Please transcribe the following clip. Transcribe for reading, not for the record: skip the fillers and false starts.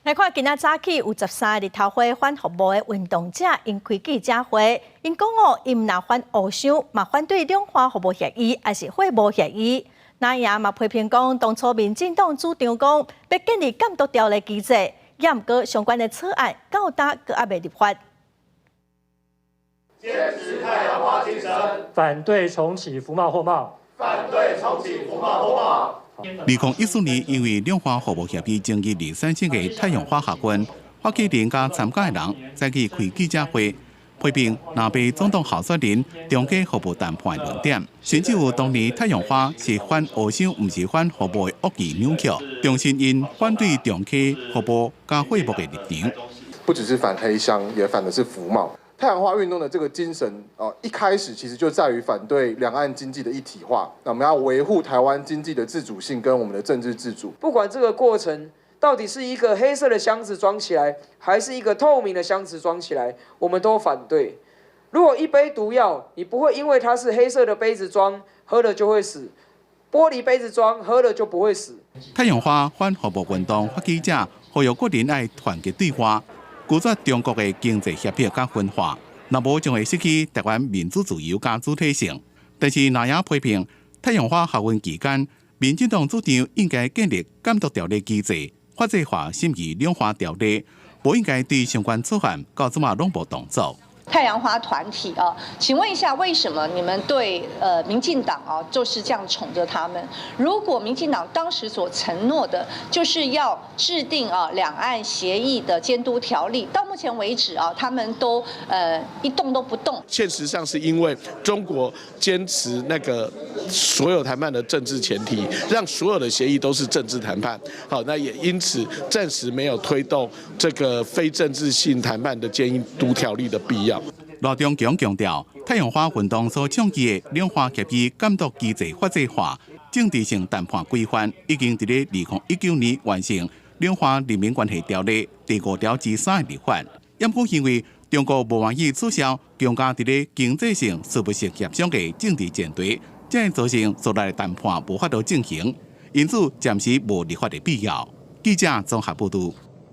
来看今仔早起有13个日头花反服务的运动者，因开记者会，因讲因唔若反互相，嘛反对两岸服务协议，还是会务协议。那也嘛批评讲，当初民进党主张讲要建立监督条例机制，也毋过相关的草案到达阁还未立法。坚持太阳花精神，反对重启服贸货贸，反对重启服贸货贸。2014年，因为两岸服务协议争议而产生的太阳花学运，发起人甲参加的人再去开记者会，批评若被总统候选人中间服务谈判的论点，甚至有当年太阳花是反欧商，毋是反服务的恶意扭曲，重申因反对中期服务加会务的立场。不只是反黑箱，也反的是服贸。太阳花运动的这个精神一开始其实就在于反对两岸经济的一体化。那我们要维护台湾经济的自主性跟我们的政治自主。不管这个过程到底是一个黑色的箱子装起来，还是一个透明的箱子装起来，我们都反对。如果一杯毒药，你不会因为它是黑色的杯子装，喝了就会死；玻璃杯子装，喝了就不会死。太阳花反服务运动发起者呼吁各人爱团结对话。拒绝中国的经济胁迫甲分化，若无将会失去台湾民主自由甲主体性。但是那也批评太阳花学运期间，民进党主张应该建立监督条例机制，法制化审议两岸条例，无应该对相关草案到即马拢无动作。太阳花团体啊，请问一下，为什么你们对民进党啊就是这样宠着他们？如果民进党当时所承诺的，就是要制定两岸协议的监督条例，到目前为止他们都一动都不动。现实上是因为中国坚持那个所有谈判的政治前提，让所有的协议都是政治谈判。好，那也因此暂时没有推动这个非政治性谈判的监督条例的必要。罗中强强调，太阳花运动所倡议的两岸协议监督机制法制化、政治性谈判规范，已经伫咧2019年完成两岸人民关系条例第5条之3的立法。也不认为中国无愿意取消强加伫咧经济性事务性协商的政治前提，才会造成所来的谈判无法度进行，因此暂时无立法的必要。记者综合报道。